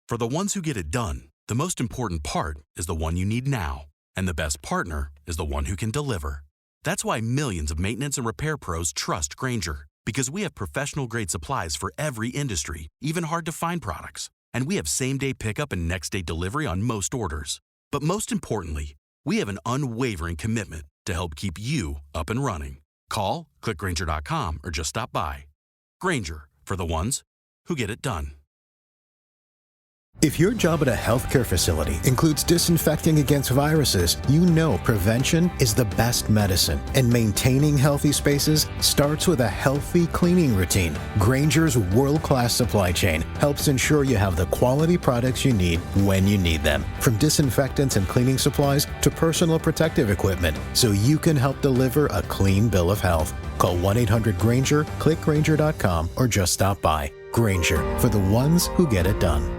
For the ones who get it done, the most important part is the one you need now. And the best partner is the one who can deliver. That's why millions of maintenance and repair pros trust Grainger, because we have professional-grade supplies for every industry, even hard-to-find products. And we have same-day pickup and next-day delivery on most orders. But most importantly, we have an unwavering commitment to help keep you up and running. Call, click Grainger.com, or just stop by. Grainger, for the ones who get it done. If your job at a healthcare facility includes disinfecting against viruses, you know prevention is the best medicine. And maintaining healthy spaces starts with a healthy cleaning routine. Grainger's world-class supply chain helps ensure you have the quality products you need when you need them. From disinfectants and cleaning supplies to personal protective equipment, so you can help deliver a clean bill of health. Call 1-800-GRAINGER, click Grainger.com, or just stop by. Grainger, for the ones who get it done.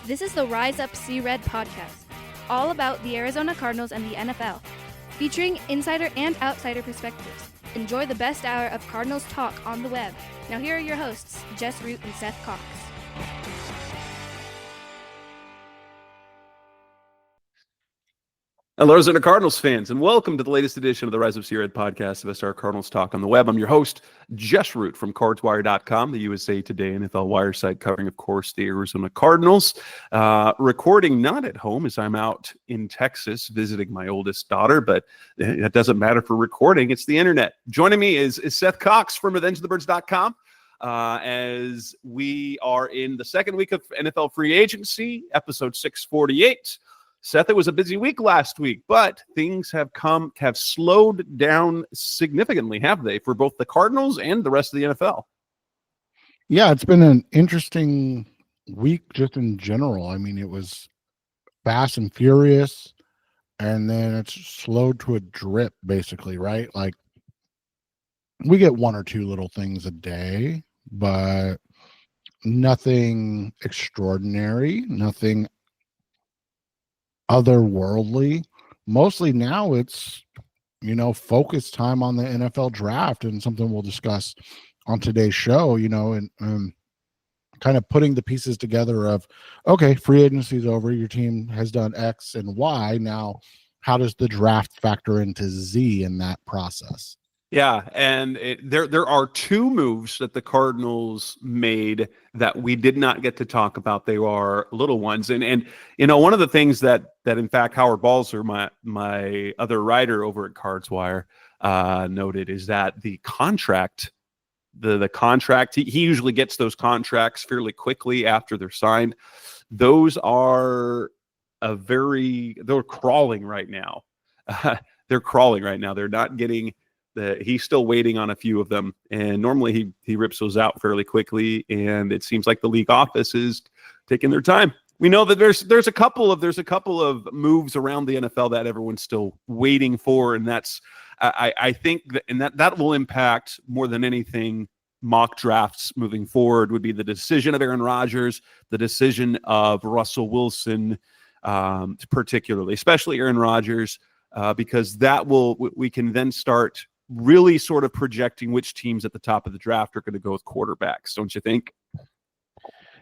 This is the Rise Up See Red podcast, all about the Arizona Cardinals and the NFL, featuring insider and outsider perspectives. Enjoy the best hour of Cardinals talk on the web. Now here are your hosts, Jess Root and Seth Cox. Hello, Arizona Cardinals fans, and welcome to the latest edition of the Rise of C-Red podcast of SR Cardinals Talk on the web. I'm your host, Jess Root from CardsWire.com, the USA Today NFL Wire site covering, of course, the Arizona Cardinals. Recording not at home as I'm out in Texas visiting my oldest daughter, but it doesn't matter for recording. It's the internet. Joining me is Seth Cox from AvengeTheBirds.com. As we are in the second week of NFL free agency, episode 648. Seth, it was a busy week last week, but things have slowed down significantly, have they, for both the Cardinals and the rest of the NFL? Yeah, it's been an interesting week just in general. I mean, it was fast and furious, and then it's slowed to a drip, basically, right? Like, we get one or two little things a day, but nothing extraordinary, nothing otherworldly. Mostly now it's, focus time on the NFL draft, and something we'll discuss on today's show, and kind of putting the pieces together of, okay, free agency is over. Your team has done X and Y. Now, how does the draft factor into Z in that process? Yeah, and there are two moves that the Cardinals made that we did not get to talk about. They are little ones, and one of the things that in fact Howard Balzer, my other writer over at CardsWire, noted is that the contract, the contract he usually gets those contracts fairly quickly after they're signed. Those are they're crawling right now. They're crawling right now. They're not getting. He's still waiting on a few of them, and normally he rips those out fairly quickly, and it seems like the league office is taking their time. We know that there's a couple of moves around the NFL that everyone's still waiting for, and that's I think that will impact more than anything mock drafts moving forward. Would be the decision of Aaron Rodgers, the decision of Russell Wilson, particularly, especially Aaron Rodgers, because we can then start really sort of projecting which teams at the top of the draft are going to go with quarterbacks, don't you think?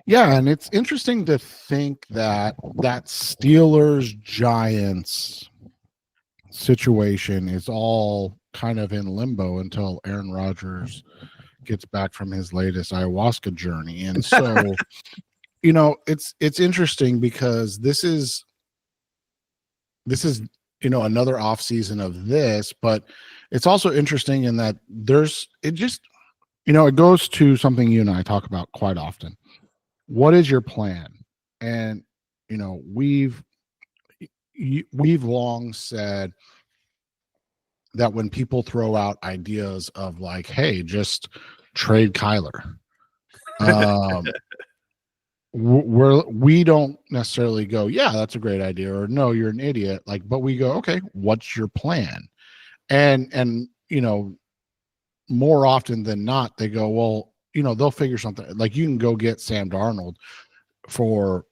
Yeah, and it's interesting to think that Steelers-Giants situation is all kind of in limbo until Aaron Rodgers gets back from his latest ayahuasca journey. And so, it's interesting because this is another offseason of this, but it's also interesting in that it goes to something you and I talk about quite often. What is your plan? And, we've long said that when people throw out ideas of like, hey, just trade Kyler, we don't necessarily go, yeah, that's a great idea, or no, you're an idiot. But we go, okay, what's your plan? And more often than not, they go, well, they'll figure something. Like, you can go get Sam Darnold for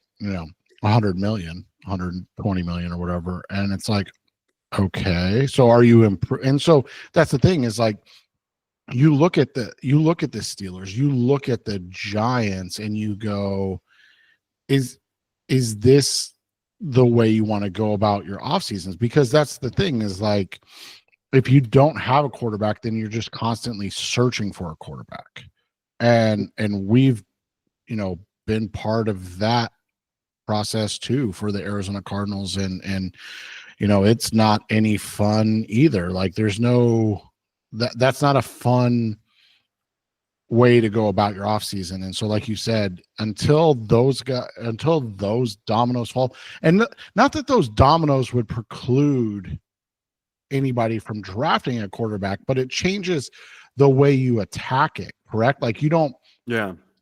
100 million, 120 million or whatever. And it's like, okay, so are you and so that's the thing is like, you look at the Steelers, you look at the Giants, and you go, is this the way you want to go about your off seasons? Because that's the thing is like, if you don't have a quarterback, then you're just constantly searching for a quarterback. And we've, been part of that process too for the Arizona Cardinals. And it's not any fun either. Like there's that's not a fun way to go about your offseason. And so, like you said, until those dominoes fall, and not that those dominoes would preclude anybody from drafting a quarterback, but it changes the way you attack it, correct? Like you don't,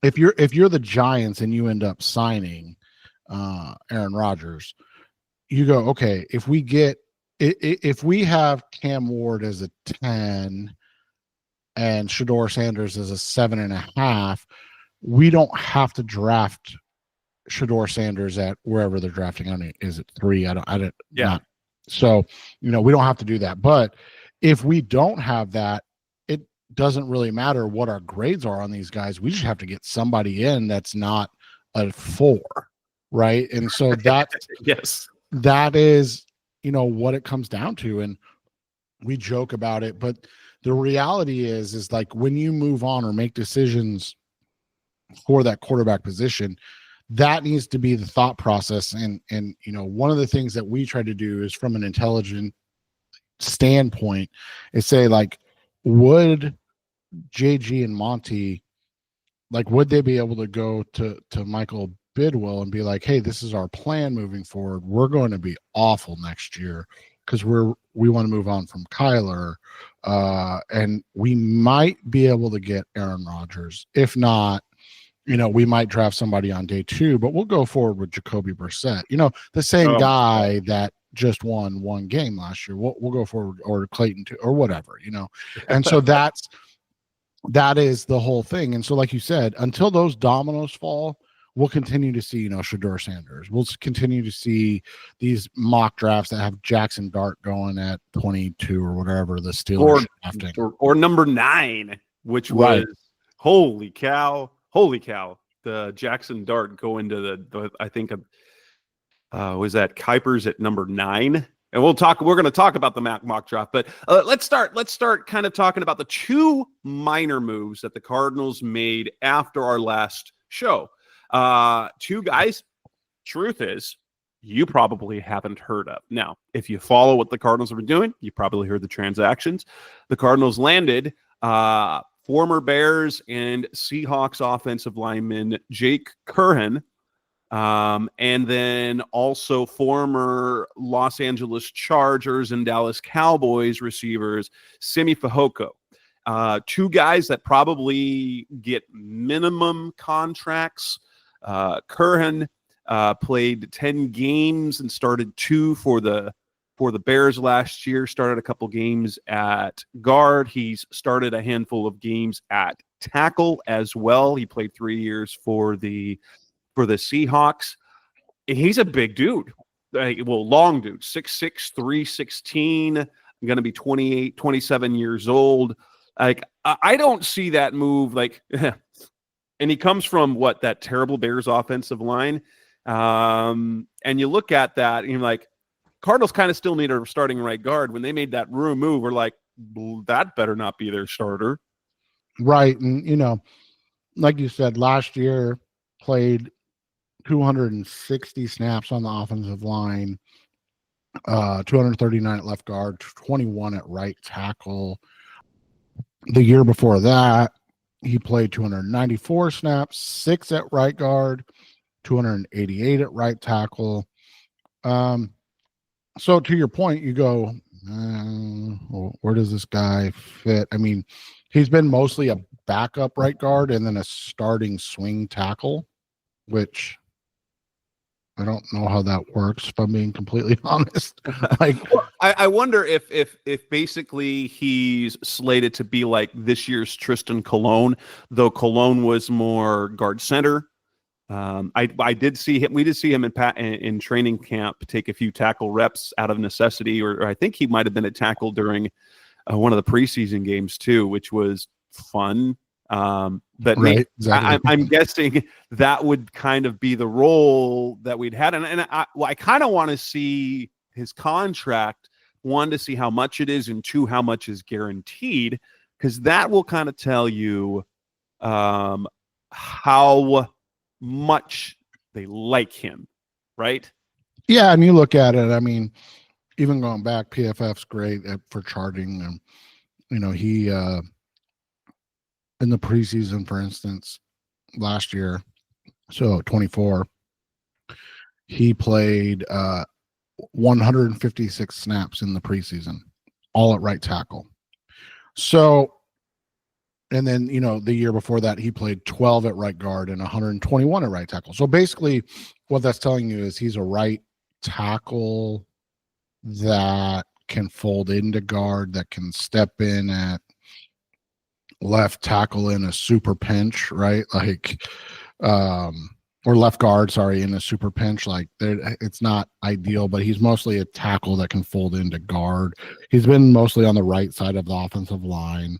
if you're the Giants and you end up signing Aaron Rodgers, you go, okay, if we have Cam Ward as a 10 and Shedeur Sanders as a 7.5, we don't have to draft Shedeur Sanders at wherever they're drafting. I mean, is it 3? I don't. Not, so, we don't have to do that. But if we don't have that, it doesn't really matter what our grades are on these guys. We just have to get somebody in that's not a 4, right? And so that that is, what it comes down to. And we joke about it, but the reality is like when you move on or make decisions for that quarterback position, that needs to be the thought process. And one of the things that we try to do is from an intelligent standpoint is say, like, would JG and Monty, like, would they be able to go to Michael Bidwell and be like, hey, this is our plan moving forward. We're going to be awful next year because we want to move on from Kyler. And we might be able to get Aaron Rodgers. If not, we might draft somebody on day 2, but we'll go forward with Jacoby Brissett. The same guy that just won 1 game last year. We'll go forward, or Clayton too, or whatever, And so that is the whole thing. And so, like you said, until those dominoes fall, we'll continue to see, Shedeur Sanders. We'll continue to see these mock drafts that have Jackson Dart going at 22 or whatever the Steelers drafting. Or number 9, which was holy cow, the Jackson Dart going to the I think was that Kiper's at number 9. And we're going to talk about the mock draft, but let's start kind of talking about the 2 minor moves that the Cardinals made after our last show. 2 guys, truth is, you probably haven't heard of. Now, if you follow what the Cardinals have been doing, you probably heard the transactions. The Cardinals landed former Bears and Seahawks offensive lineman Jake Curhan, and then also former Los Angeles Chargers and Dallas Cowboys receivers Simi Fehoko. 2 guys that probably get minimum contracts. Curhan played 10 games and started 2 for the Bears last year, started a couple games at guard. He's started a handful of games at tackle as well. He played 3 years for the Seahawks. And he's a big dude. Long dude, 6'6", 316, going to be 28, 27 years old. Like, I don't see that move, like, and he comes from that terrible Bears offensive line. And you look at that and you're like, Cardinals kind of still need a starting right guard. When they made that move, we're like, that better not be their starter. Right. And, like you said, last year played 260 snaps on the offensive line, 239 at left guard, 21 at right tackle. The year before that, he played 294 snaps, 6 at right guard, 288 at right tackle. So to your point, you go, where does this guy fit? I mean, he's been mostly a backup right guard and then a starting swing tackle, which I don't know how that works, if I'm being completely honest. I wonder if basically he's slated to be like this year's Tristan Colon, though Colon was more guard center. I did see him. We did see him in training camp take a few tackle reps out of necessity, or I think he might have been a tackle during one of the preseason games too, which was fun. But Right, exactly. I'm guessing that would kind of be the role that we'd had, and I kind of want to see his contract. One, to see how much it is, and two, how much is guaranteed, because that will kind of tell you how much they like him, right? Yeah, and you look at it, I mean, even going back, PFF's great for charting. And, he, in the preseason, for instance, last year, so 24, he played 156 snaps in the preseason, all at right tackle. So, and then, the year before that, he played 12 at right guard and 121 at right tackle. So basically, what that's telling you is he's a right tackle that can fold into guard, that can step in at left tackle in a super pinch, right? Like, or left guard, sorry, in a super pinch. Like, it's not ideal, but he's mostly a tackle that can fold into guard. He's been mostly on the right side of the offensive line.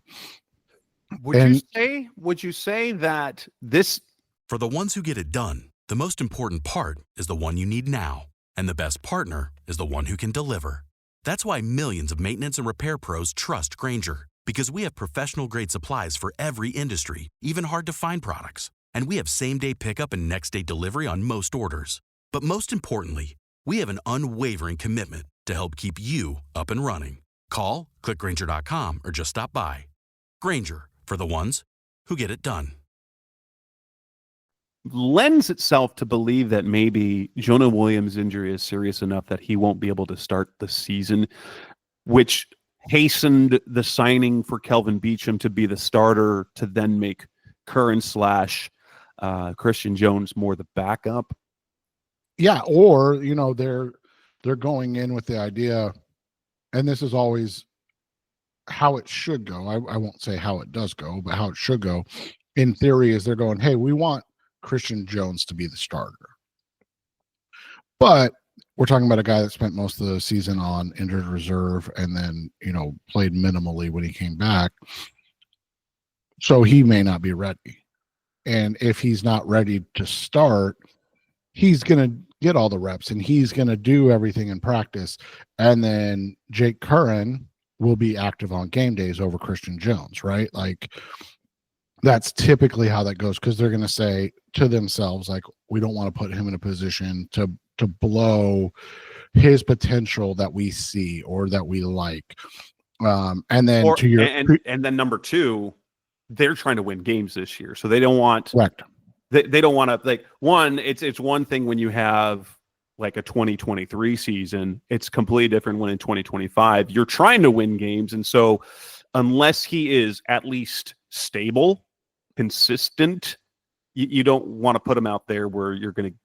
Would you say that this, For the ones who get it done, the most important part is the one you need now. And the best partner is the one who can deliver. That's why millions of maintenance and repair pros trust Grainger, because we have professional-grade supplies for every industry, even hard-to-find products. And we have same-day pickup and next-day delivery on most orders. But most importantly, we have an unwavering commitment to help keep you up and running. Call, click Grainger.com, or just stop by. Grainger, for the ones who get it done. lends itself to believe that maybe Jonah Williams' injury is serious enough that he won't be able to start the season, which hastened the signing for Kelvin Beachum to be the starter to then make Curran / Christian Jones more the backup. Yeah, or they're going in with the idea, and this is always how it should go. I won't say how it does go, but how it should go in theory is they're going, hey, we want Christian Jones to be the starter. But we're talking about a guy that spent most of the season on injured reserve and then, played minimally when he came back. So he may not be ready. And if he's not ready to start, he's going to get all the reps and he's going to do everything in practice. And then Jake Curran will be active on game days over Christian Jones, right? Like, that's typically how that goes, because they're going to say to themselves, like, we don't want to put him in a position to blow his potential that we see or that we like. And then and then number two, they're trying to win games this year, so they don't want correct. They don't want to, like, one. It's one thing when you have like a 2023 season. It's completely different when in 2025 you're trying to win games, and so unless he is at least stable, consistent, you don't want to put him out there where you're going to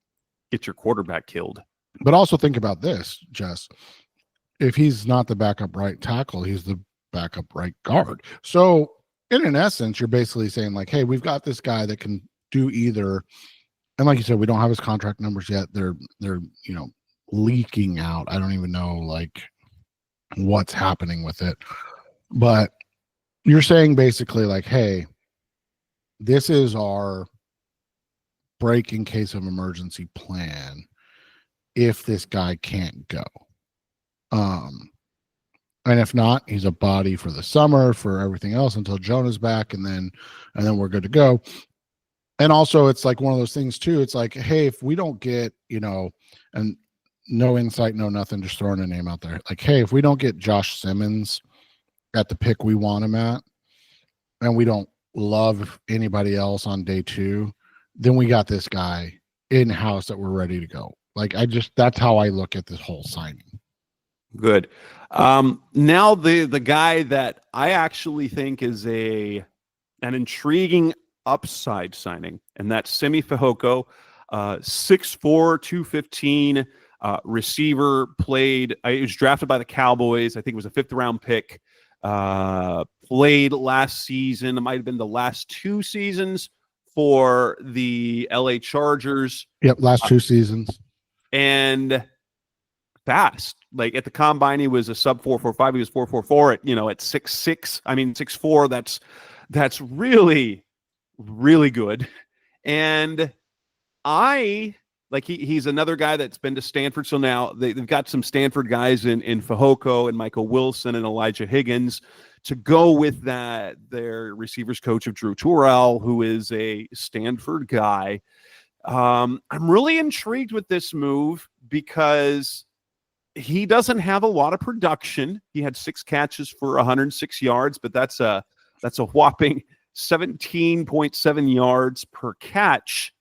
get your quarterback killed. But also think about this, Jess. If he's not the backup right tackle, he's the backup right guard. So in an essence, you're basically saying, like, hey, we've got this guy that can do either. And like you said, we don't have his contract numbers yet. They're leaking out. I don't even know like what's happening with it. But you're saying basically like, hey, this is our break in case of emergency plan if this guy can't go. And if not, he's a body for the summer for everything else until Jonah's back, and then we're good to go. And also it's like one of those things too. It's like, hey, if we don't get, and no insight, no nothing, just throwing a name out there. Like, hey, if we don't get Josh Simmons at the pick we want him at, and we don't love anybody else on day 2, then we got this guy in-house that we're ready to go. Like, that's how I look at this whole signing. Good. Now the guy that I actually think is an intriguing upside signing, and that's Simi Fehoko, 6'4", 215, receiver, he was drafted by the Cowboys. I think it was a 5th round pick. Played last season. It might have been the last 2 seasons for the LA Chargers. Yep, last 2 seasons. And fast. Like at the combine, he was a sub 4.45. He was 4.44 at 6'6". I mean 6'4". That's really, really good. And he's another guy that's been to Stanford. So now they've got some Stanford guys in Fehoko and Michael Wilson and Elijah Higgins to go with that. Their receivers coach of Drew Turrell, who is a Stanford guy. I'm really intrigued with this move because he doesn't have a lot of production. He had 6 catches for 106 yards, but that's a whopping 17.7 yards per catch.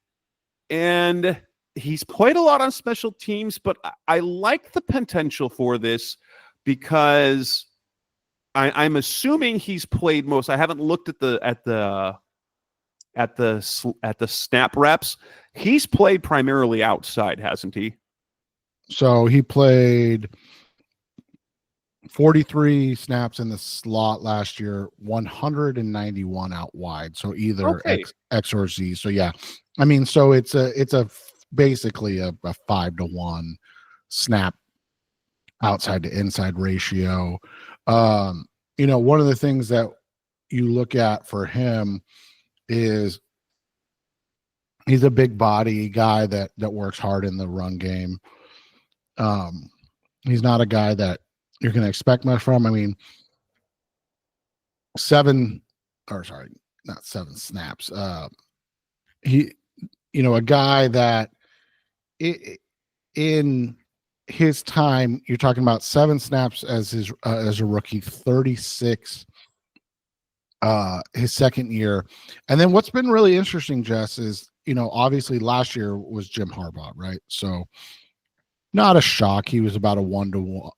And he's played a lot on special teams, but I like the potential for this because I'm assuming he's played most. I haven't looked at the snap reps. He's played primarily outside, hasn't he? So he played 43 snaps in the slot last year, 191 out wide. So either X or Z. So yeah, I mean, so it's basically a 5-to-1 snap outside to inside ratio. One of the things that you look at for him is he's a big body guy that works hard in the run game. He's not a guy that you're going to expect much from. I mean, not 7 snaps. A guy that in his time, you're talking about 7 snaps as a rookie, 36 his second year. And then what's been really interesting, Jess, is obviously last year was Jim Harbaugh, right? So not a shock. He was about a 1-to-1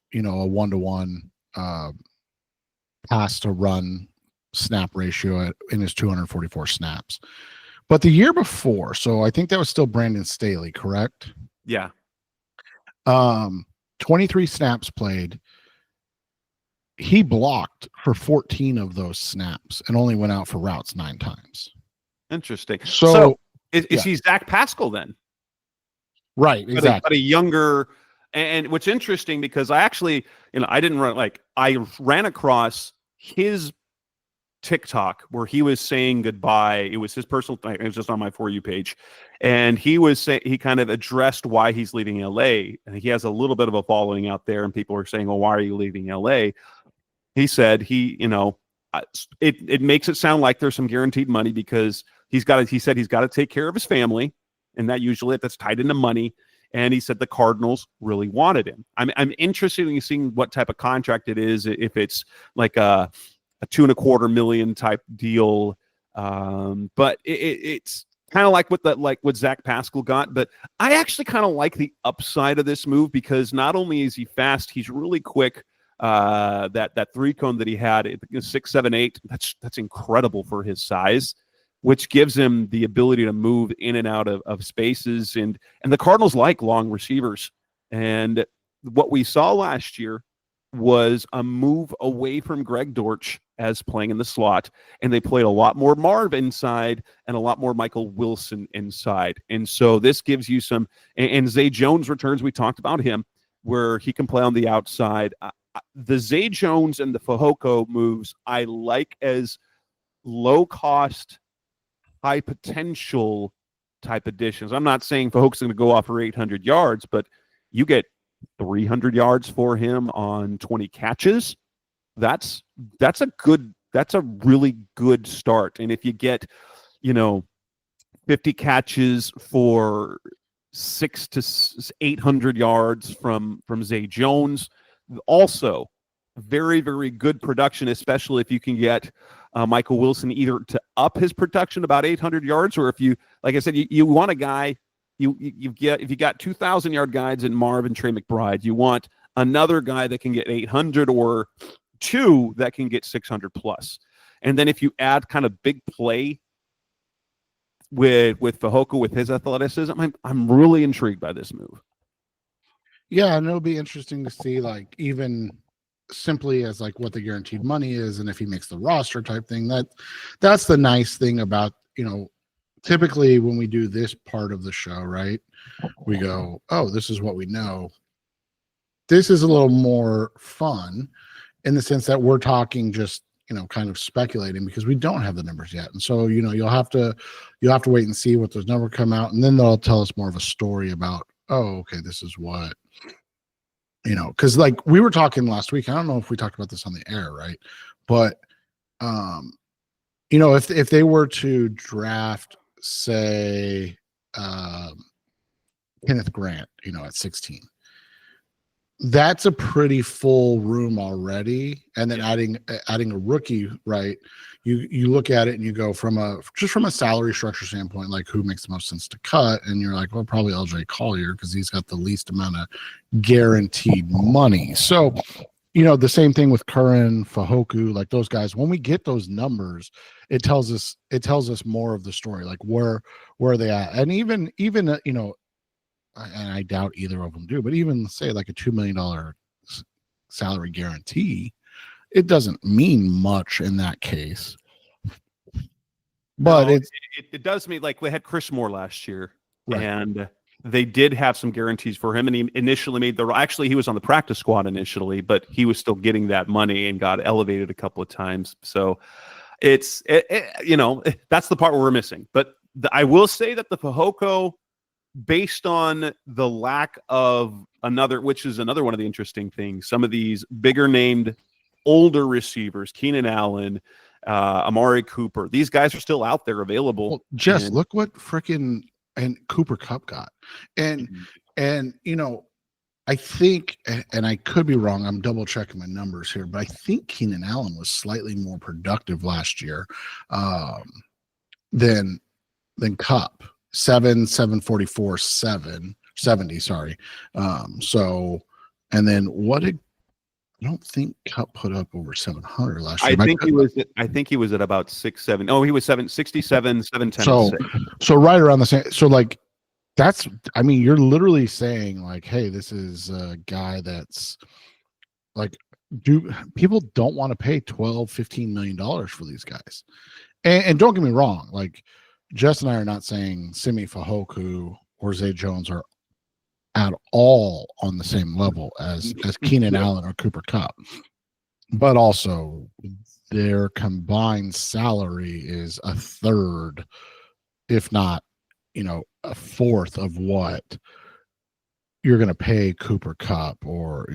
pass to run snap ratio in his 244 snaps. But the year before, so I think that was still Brandon Staley, correct? Yeah. 23 snaps played. He blocked for 14 of those snaps and only went out for routes 9 times. Interesting. So is he Zach Pascal then? Right, exactly. But a younger, and what's interesting because I actually, I ran across his TikTok where he was saying goodbye. It was his personal thing. It was just on my For You page. And he was saying, he kind of addressed why he's leaving LA. And he has a little bit of a following out there. And people are saying, well, why are you leaving LA? He said it makes it sound like there's some guaranteed money because he said he's got to take care of his family. And that's tied into money. And he said the Cardinals really wanted him. I'm interested in seeing what type of contract it is. If it's like a $2.25 million type deal. But it's kind of like what Zach Pascal got. But I actually kind of like the upside of this move because not only is he fast, he's really quick. That 3-cone that he had, 6.78, that's incredible for his size, which gives him the ability to move in and out of spaces. And the Cardinals like long receivers. And what we saw last year was a move away from Greg Dortch as playing in the slot, and they played a lot more Marv inside and a lot more Michael Wilson inside. And so this gives you some, and Zay Jones returns, we talked about him, where he can play on the outside. The Zay Jones and the Fehoko moves I like as low-cost, high-potential type additions. I'm not saying Fehoko's going to go off for 800 yards, but you get 300 yards for him on 20 catches. That's a really good start. And if you get, 50 catches for 600 to 800 yards from Zay Jones, also very, very good production, especially if you can get Michael Wilson either to up his production about 800 yards, or if you, like I said, you want a guy, if you got 2,000 yard guys in Marv and Trey McBride, you want another guy that can get 800 or 2 that can get 600 plus. And then if you add kind of big play with Fehoko with his athleticism, I'm really intrigued by this move. Yeah, and it'll be interesting to see, like, even simply as like what the guaranteed money is and if he makes the roster type thing. That's the nice thing about, typically when we do this part of the show, right, we go, oh, this is what we know. This is a little more fun in the sense that we're talking just, kind of speculating because we don't have the numbers yet. And so, you'll have to wait and see what those numbers come out. And then they'll tell us more of a story about, oh, okay, this is what, because like we were talking last week, I don't know if we talked about this on the air, right? But, if they were to draft, say, Kenneth Grant, at 16, that's a pretty full room already. And then adding a rookie, right? You look at it and you go from a salary structure standpoint, like who makes the most sense to cut, and you're like, well, probably LJ Collier because he's got the least amount of guaranteed money. So, the same thing with Curran, Fahoku, like those guys. When we get those numbers, it tells us more of the story, like where are they at, and even and I doubt either of them do, but even say like a $2 million salary guarantee, it doesn't mean much in that case. But it does mean, like we had Chris Moore last year, right, and they did have some guarantees for him, and he initially made he was on the practice squad initially, but he was still getting that money and got elevated a couple of times. So that's the part where we're missing. But I will say that the Fajoko, based on the lack of which is another one of the interesting things, some of these bigger named older receivers, Keenan Allen, Amari Cooper, these guys are still out there available. Well, Jess, look what freaking and Cooper Kupp got. And I think, and I could be wrong, I'm double checking my numbers here, but I think Keenan Allen was slightly more productive last year than Kupp. 744 770, sorry. So, and then what did, I don't think Kupp put up over 700 last year. I think he was at about 670. Oh, he was 767, 710. So right around the same. So like you're literally saying like, hey, this is a guy that's like, people don't want to pay $12-15 million for these guys. And don't get me wrong, like Jess and I are not saying Simi Fehoko or Zay Jones are at all on the same level as Keenan Allen or Cooper Kupp, but also their combined salary is a third, if not, a fourth of what you're going to pay Cooper Kupp or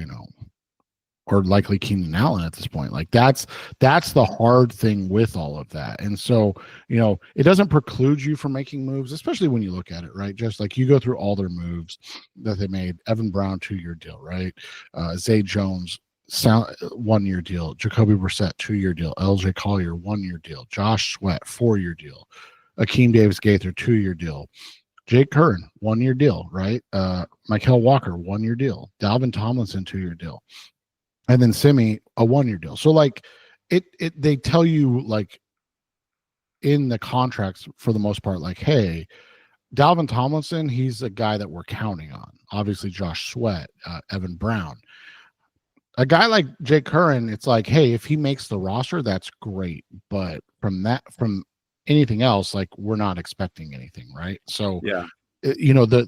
likely Keenan Allen at this point. Like that's the hard thing with all of that. And so, it doesn't preclude you from making moves, especially when you look at it, right? Just like you go through all their moves that they made. Evan Brown, 2-year deal, right? Zay Jones, 1-year deal. Jacoby Brissett, 2-year deal. LJ Collier, 1-year deal. Josh Sweat, 4-year deal. Akeem Davis-Gaither, 2-year deal. Jake Curran, 1-year deal, right? Mykal Walker, 1-year deal. Dalvin Tomlinson, 2-year deal. And then Simi, a 1-year deal. So like they tell you like in the contracts for the most part, like, hey, Dalvin Tomlinson, he's a guy that we're counting on. Obviously, Josh Sweat, Evan Brown. A guy like Jake Curran, it's like, hey, if he makes the roster, that's great. But from anything else, like we're not expecting anything, right? So yeah.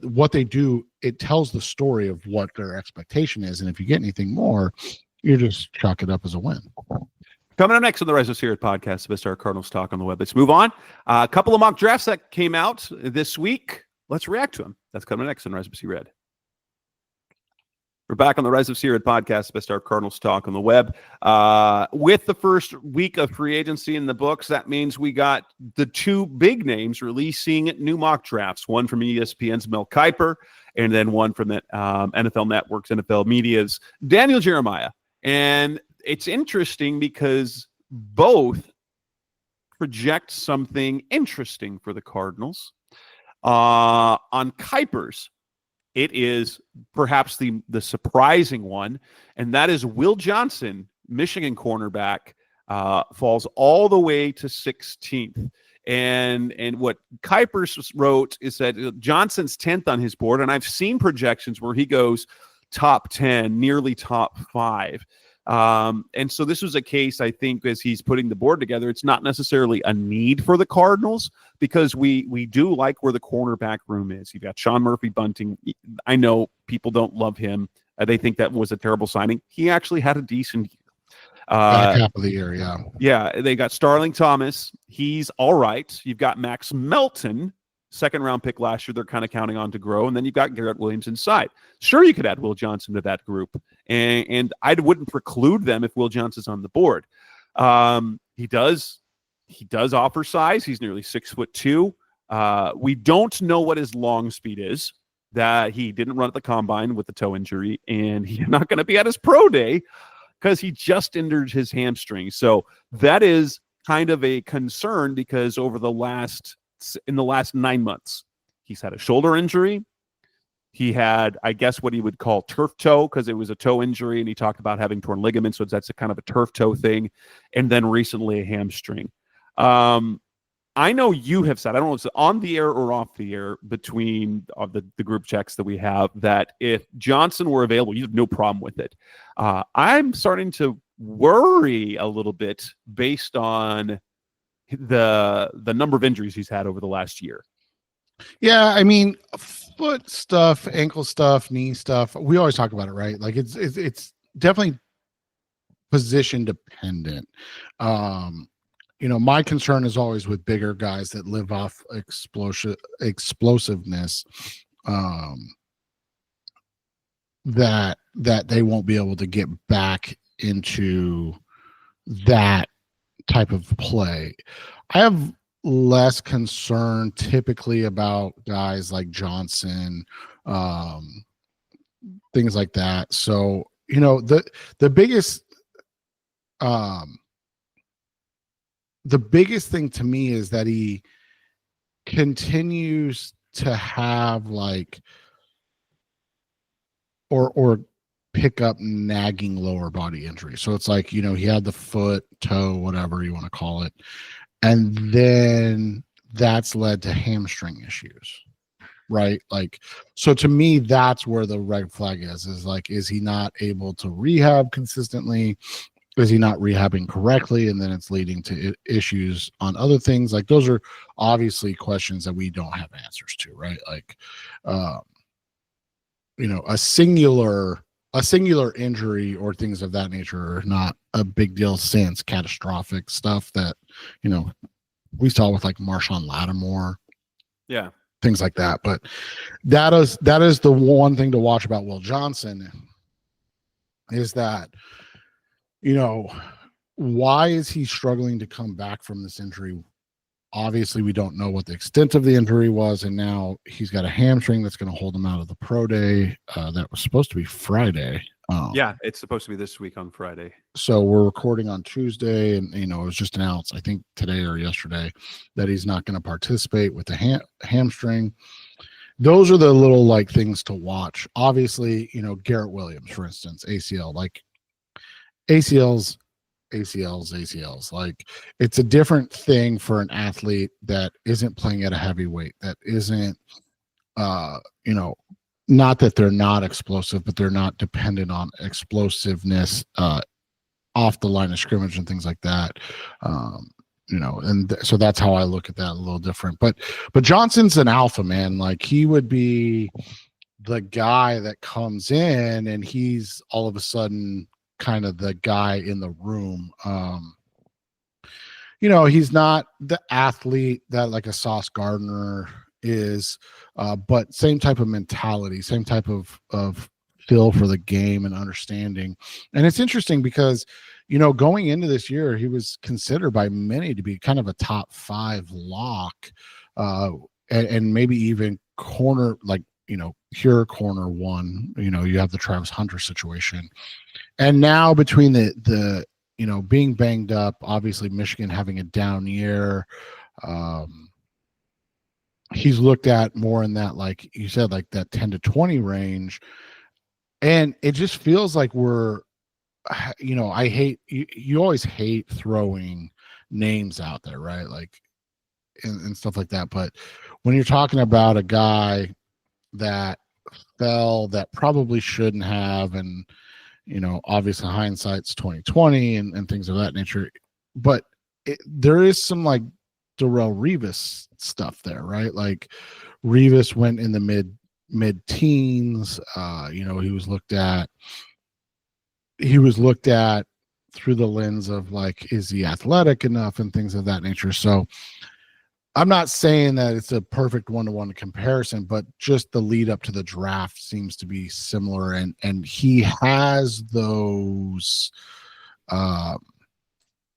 What they do, it tells the story of what their expectation is. And if you get anything more, you just chalk it up as a win. Coming up next on the Rise of Sierra podcast, the best Cardinals talk on the web. Let's move on. A couple of mock drafts that came out this week. Let's react to them. That's coming next on Rise of Sierra. We're back on the Rise of Sierra podcast, best Cardinals talk on the web. With the first week of free agency in the books, that means we got the two big names releasing new mock drafts, one from ESPN's Mel Kiper, and then one from the NFL Network's NFL Media's Daniel Jeremiah. And it's interesting because both project something interesting for the Cardinals. On Kiper's, it is perhaps the surprising one, and that is Will Johnson, Michigan cornerback, falls all the way to 16th. And what Kiper wrote is that Johnson's 10th on his board, and I've seen projections where he goes top 10, nearly top 5. And so this was a case, I think, as he's putting the board together, it's not necessarily a need for the Cardinals because we do like where the cornerback room is. You've got Sean Murphy-Bunting. I know people don't love him. They think that was a terrible signing. He actually had a decent year. Back half of the year, yeah. Yeah, they got Starling Thomas. He's all right. You've got Max Melton, second-round pick last year. They're kind of counting on to grow. And then you've got Garrett Williams inside. Sure, you could add Will Johnson to that group. And I wouldn't preclude them if Will Johnson's on the board. He does offer size. He's nearly 6'2". We don't know what his long speed is. That he didn't run at the combine with the toe injury, and he's not going to be at his pro day because he just injured his hamstring. So that is kind of a concern because in the last 9 months, he's had a shoulder injury. He had, I guess, what he would call turf toe because it was a toe injury, and he talked about having torn ligaments, so that's a kind of a turf toe thing, and then recently a hamstring. I know you have said, I don't know if it's on the air or off the air between the group checks that we have, that if Johnson were available, you have no problem with it. I'm starting to worry a little bit based on the number of injuries he's had over the last year. Yeah, I mean, foot stuff, ankle stuff, knee stuff. We always talk about it, right? Like it's definitely position dependent. My concern is always with bigger guys that live off explosiveness, that they won't be able to get back into that type of play. I have less concern typically about guys like Johnson, things like that. So, the biggest thing to me is that he continues to have or pick up nagging lower body injury. So it's like, he had the foot, toe, whatever you want to call it. And then that's led to hamstring issues, right? So to me, that's where the red flag is he not able to rehab consistently? Is he not rehabbing correctly? And then it's leading to issues on other things. Those are obviously questions that we don't have answers to, right? A singular injury or things of that nature are not a big deal since catastrophic stuff that, we saw with Marshawn Lattimore. Yeah. Things like that. But that is the one thing to watch about Will Johnson is that, why is he struggling to come back from this injury? Obviously, we don't know what the extent of the injury was, and now he's got a hamstring that's going to hold him out of the pro day. That was supposed to be Friday. Yeah, it's supposed to be this week on Friday. So we're recording on Tuesday, and it was just announced, I think today or yesterday, that he's not going to participate with the hamstring. Those are the little things to watch. Obviously, Garrett Williams, for instance, ACL, ACLs. It's a different thing for an athlete that isn't playing at a heavy weight, that isn't, not that they're not explosive, but they're not dependent on explosiveness off the line of scrimmage and things like that. So that's how I look at that a little different. But Johnson's an alpha, man. He would be the guy that comes in and he's all of a sudden kind of the guy in the room. He's not the athlete that a Sauce Gardner is, but same type of mentality, same type of feel for the game and understanding. And it's interesting because, going into this year, he was considered by many to be kind of a top 5 lock, and maybe even corner, pure corner one. You have the Travis Hunter situation. And now between the being banged up, obviously Michigan having a down year, he's looked at more in that, like you said, that 10 to 20 range. And it just feels like we're, I hate, you always hate throwing names out there, right? And stuff like that. But when you're talking about a guy that fell that probably shouldn't have, and obviously hindsight's 2020 and things of that nature, but there is some like Darrelle Revis stuff there, right? Like Revis went in the mid-teens. He was looked at through the lens of like, is he athletic enough and things of that nature. So I'm not saying that it's a perfect one-to-one comparison, but just the lead up to the draft seems to be similar, and he has those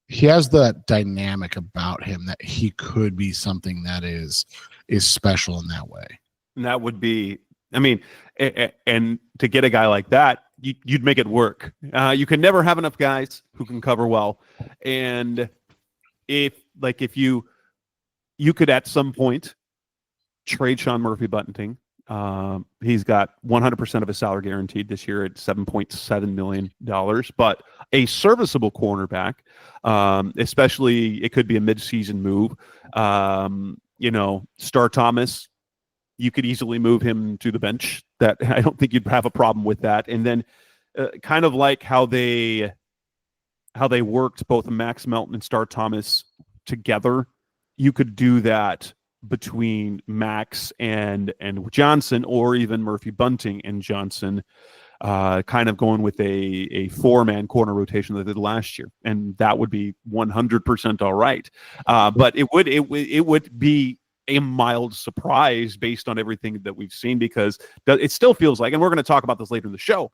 he has that dynamic about him that he could be something that is special in that way. And that would be, I mean, and to get a guy like that, you'd make it work. You can never have enough guys who can cover well. And if you could at some point trade Sean Murphy-Bunting. He's got 100% of his salary guaranteed this year at $7.7 million, but a serviceable cornerback, especially it could be a midseason move. Star Thomas, you could easily move him to the bench. That I don't think you'd have a problem with that. And then kind of like how they worked both Max Melton and Star Thomas together, you could do that between Max and Johnson, or even Murphy-Bunting and Johnson, kind of going with a four-man corner rotation that they did last year, and that would be 100% all right. But it would be a mild surprise based on everything that we've seen, because it still feels like, and we're going to talk about this later in the show,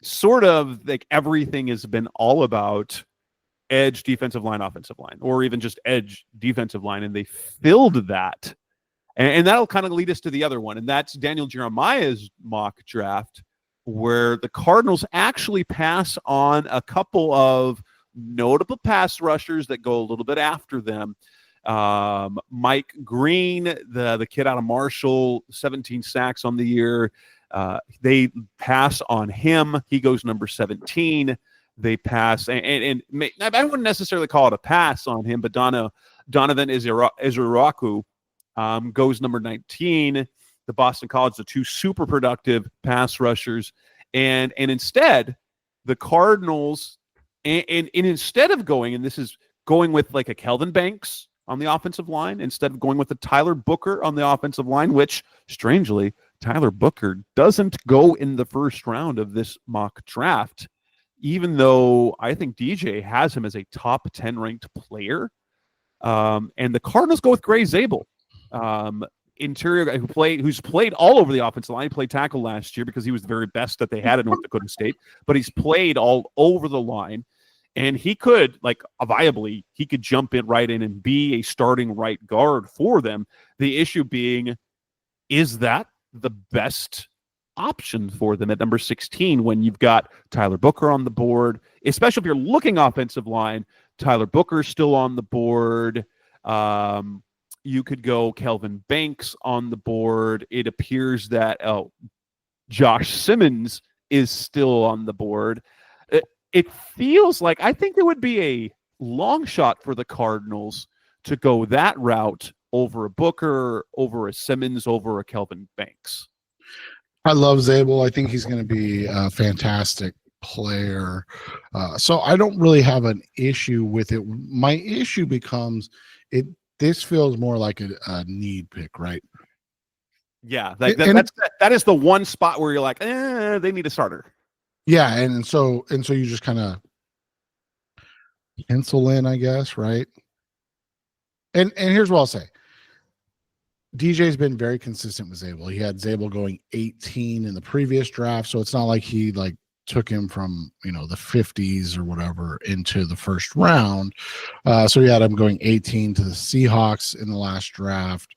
sort of like everything has been all about edge, defensive line, offensive line, or even just edge, defensive line, and they filled that. And that'll kind of lead us to the other one, and that's Daniel Jeremiah's mock draft, where the Cardinals actually pass on a couple of notable pass rushers that go a little bit after them. Mike Green, the kid out of Marshall, 17 sacks on the year. They pass on him. He goes number 17. They pass, and I wouldn't necessarily call it a pass on him, but Donovan Iziraku goes number 19. The Boston College, the two super productive pass rushers, and instead the Cardinals, and instead of going, and this is going with like a Kelvin Banks on the offensive line, instead of going with a Tyler Booker on the offensive line, which strangely Tyler Booker doesn't go in the first round of this mock draft, even though I think DJ has him as a top 10 ranked player. And the Cardinals go with Gray Zabel, interior guy who's played all over the offensive line. He played tackle last year because he was the very best that they had at North Dakota State, but he's played all over the line. And he could, viably, he could jump right in and be a starting right guard for them. The issue being, is that the best option for them at number 16 when you've got Tyler Booker on the board, especially if you're looking offensive line? Tyler Booker's still on the board. You could go Kelvin Banks on the board. It appears that Josh Simmons is still on the board. It feels like, I think it would be a long shot for the Cardinals to go that route over a Booker, over a Simmons, over a Kelvin Banks. I love Zabel. I think he's going to be a fantastic player. So I don't really have an issue with it. My issue becomes this feels more like a need pick, right? Yeah, that is the one spot where you're like, they need a starter. Yeah, and so you just kind of pencil in, I guess, right? And here's what I'll say. DJ's been very consistent with Zabel. He had Zabel going 18 in the previous draft, so it's not like he took him from the 50s or whatever into the first round. So he had him going 18 to the Seahawks in the last draft.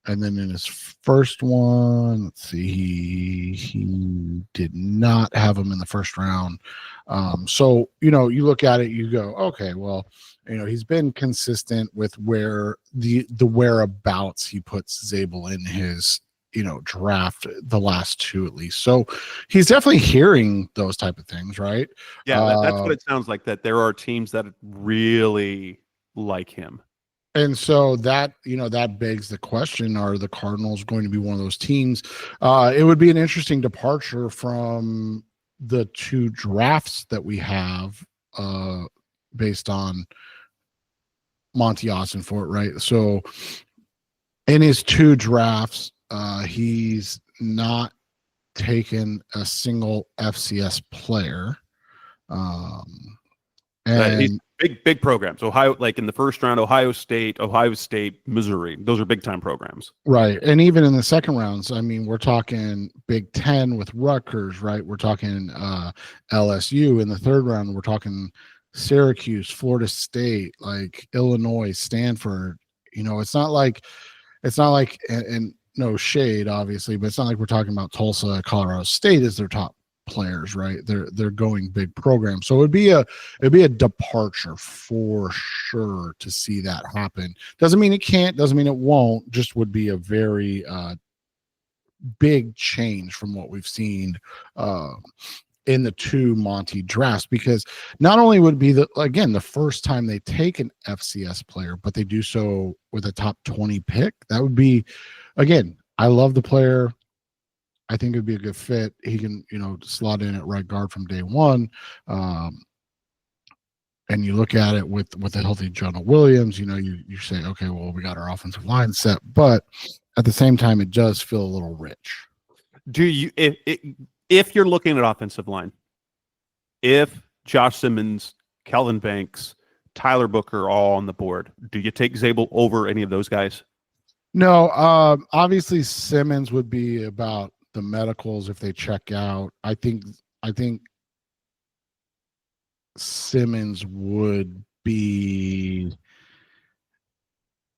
And then in his first one, let's see, he did not have him in the first round. So, you look at it, you go, okay, well, he's been consistent with where the whereabouts he puts Zabel in his, draft, the last two at least. So he's definitely hearing those type of things, right? Yeah, that's what it sounds like, that there are teams that really like him. And so that, that begs the question, are the Cardinals going to be one of those teams? It would be an interesting departure from the two drafts that we have based on Monty Ossenfort, right? So in his two drafts, he's not taken a single FCS player. He's And big programs. Ohio, like in the first round, Ohio State, Missouri. Those are big time programs. right. And even in the second rounds, I mean, we're talking Big Ten with Rutgers, right? We're talking LSU. In the third round, we're talking Syracuse, Florida State, like Illinois, Stanford. It's not like and no shade, obviously, but it's not like we're talking about Tulsa, Colorado State as their top players, right? They're going big programs. So it'd be a departure for sure to see that happen. Doesn't mean it can't, doesn't mean it won't, just would be a very big change from what we've seen in the two Monty drafts, because not only would it be the first time they take an FCS player, but they do so with a top 20 pick. That would be, again, I love the player. I think it'd be a good fit. He can, slot in at right guard from day one. And you look at it with a healthy Jonah Williams, you say, okay, well, we got our offensive line set, but at the same time, it does feel a little rich. Do you, if you're looking at offensive line, if Josh Simmons, Kelvin Banks, Tyler Booker are all on the board, do you take Zabel over any of those guys? No, obviously Simmons would be about the medicals if they check out. I think Simmons would be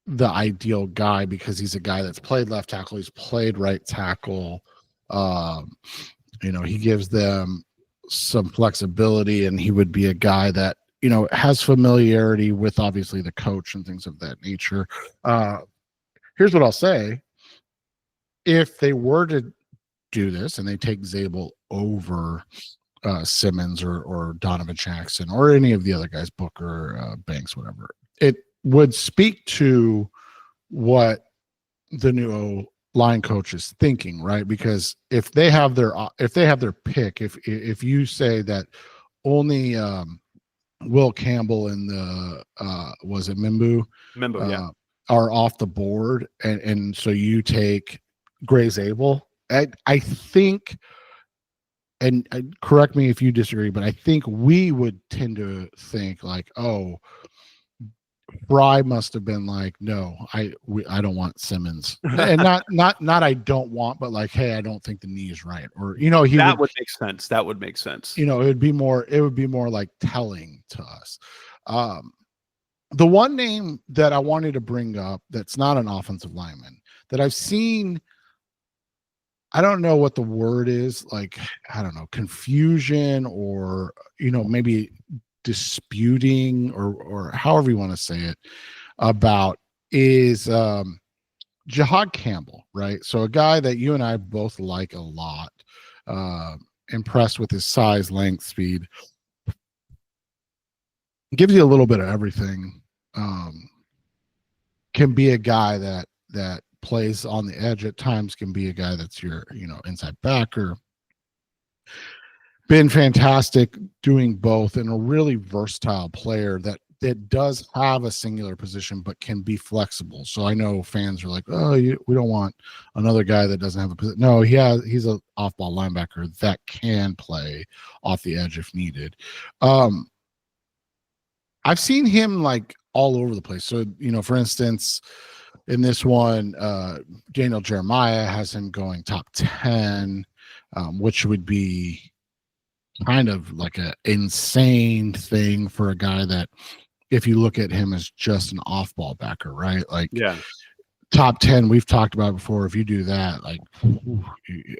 the ideal guy because he's a guy that's played left tackle, he's played right tackle. He gives them some flexibility, and he would be a guy that has familiarity with obviously the coach and things of that nature. Here's what I'll say: if they were to do this and they take Zabel over Simmons or Donovan Jackson or any of the other guys, Booker, Banks, whatever, it would speak to what the new line coach is thinking, right? Because if they have their pick, if you say that only Will Campbell and the was it Mimbu, yeah, are off the board, and so you take Gray Zabel, I think, and correct me if you disagree, but I think we would tend to think like, oh, Fry must have been like, no, I don't want Simmons, and not I don't want, but like, hey, I don't think the knee is right, or that would make sense. That would make sense. It would be more like telling to us. The one name that I wanted to bring up that's not an offensive lineman that I've seen, I don't know what the word is, like, I don't know, confusion or, maybe disputing or however you want to say it about is Jahad Campbell, right? So a guy that you and I both like a lot, impressed with his size, length, speed, gives you a little bit of everything. Can be a guy that plays on the edge at times, can be a guy that's your, inside backer. Been fantastic doing both, and a really versatile player that does have a singular position but can be flexible. So I know fans are like, oh, we don't want another guy that doesn't have a position. No, he's an off-ball linebacker that can play off the edge if needed. I've seen him like all over the place. So, for instance, in this one, Daniel Jeremiah has him going top 10, which would be kind of like an insane thing for a guy that, if you look at him as just an off-ball backer, right? Like, yeah, top 10, we've talked about before. If you do that, like,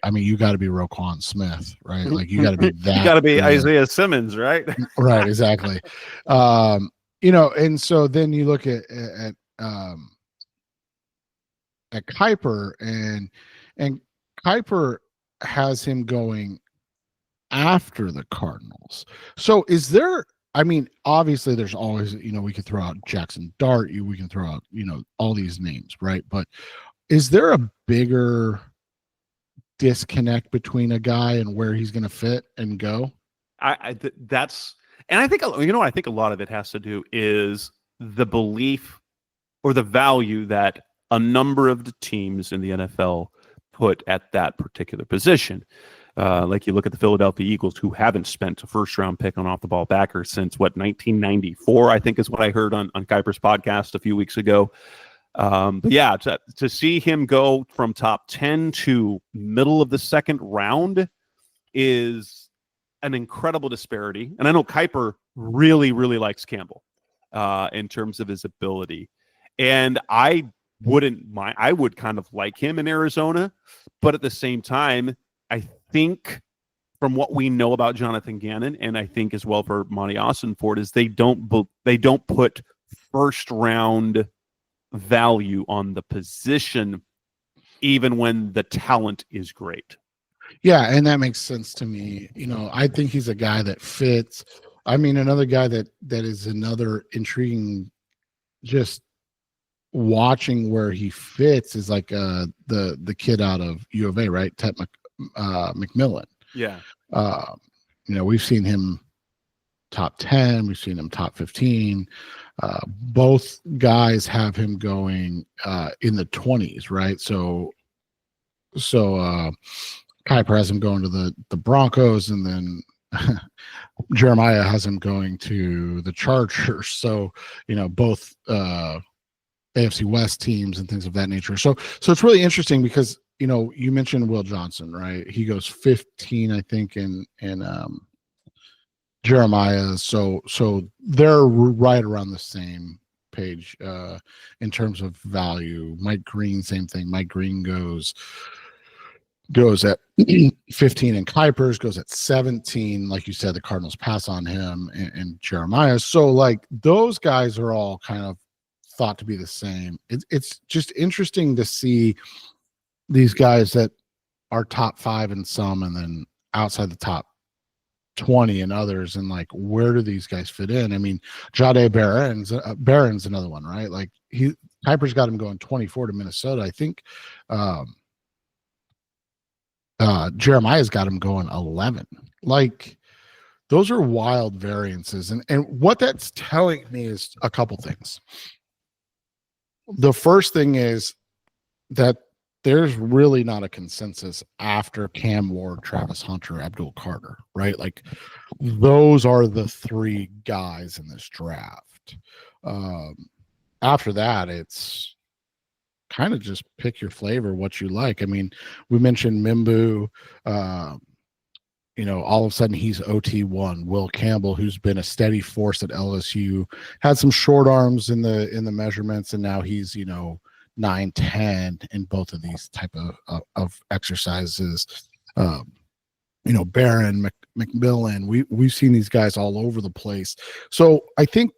I mean, you got to be Roquan Smith, right? Like, you got to be that. You got to be Isaiah Simmons, right? Right, exactly. And so then you look at Kiper, and Kiper has him going after the Cardinals. So is there I mean, obviously there's always, we could throw out Jackson Dart, we can throw out, all these names, right? But is there a bigger disconnect between a guy and where he's going to fit and go? That's, and I think, I think a lot of it has to do is the belief or the value that a number of the teams in the NFL put at that particular position. Like you look at the Philadelphia Eagles, who haven't spent a first-round pick on off-the-ball backer since, 1994, I think is what I heard on Kiper's podcast a few weeks ago. But yeah, to see him go from top 10 to middle of the second round is an incredible disparity. And I know Kiper really, really likes Campbell in terms of his ability. And I wouldn't mind. I would kind of like him in Arizona, but at the same time, I think from what we know about Jonathan Gannon, and I think as well for Monty Ossenford, is they don't put first round value on the position, even when the talent is great. Yeah, and that makes sense to me. I think he's a guy that fits. I mean, another guy that is another intriguing, just watching where he fits is like the kid out of U of A, right? Ted McMillan. Yeah. We've seen him top 10, we've seen him top 15. Both guys have him going in the 20s, right? So Kiper has him going to the Broncos, and then Jeremiah has him going to the Chargers. So, both AFC West teams and things of that nature. So it's really interesting because, you mentioned Will Johnson, right? He goes 15, I think, in Jeremiah. So they're right around the same page in terms of value. Mike Green, same thing. Mike Green goes at 15, and Kiper's goes at 17. Like you said, the Cardinals pass on him and Jeremiah. So like those guys are all kind of thought to be the same. It's just interesting to see these guys that are top 5 in some, and then outside the top 20 and others, and like where do these guys fit in? I mean, Jahdae Barron's another one, right? Like Kiper's got him going 24 to Minnesota. I think Jeremiah's got him going 11. Like those are wild variances, and what that's telling me is a couple things. The first thing is that there's really not a consensus after Cam Ward, Travis Hunter, Abdul Carter, right? Like those are the 3 guys in this draft. After that, it's kind of just pick your flavor, what you like. I mean, we mentioned Mimbu, all of a sudden he's OT1. Will Campbell, who's been a steady force at LSU, had some short arms in the measurements, and now he's 9-10 in both of these type of exercises. Barron, McMillan, we've seen these guys all over the place. So I think,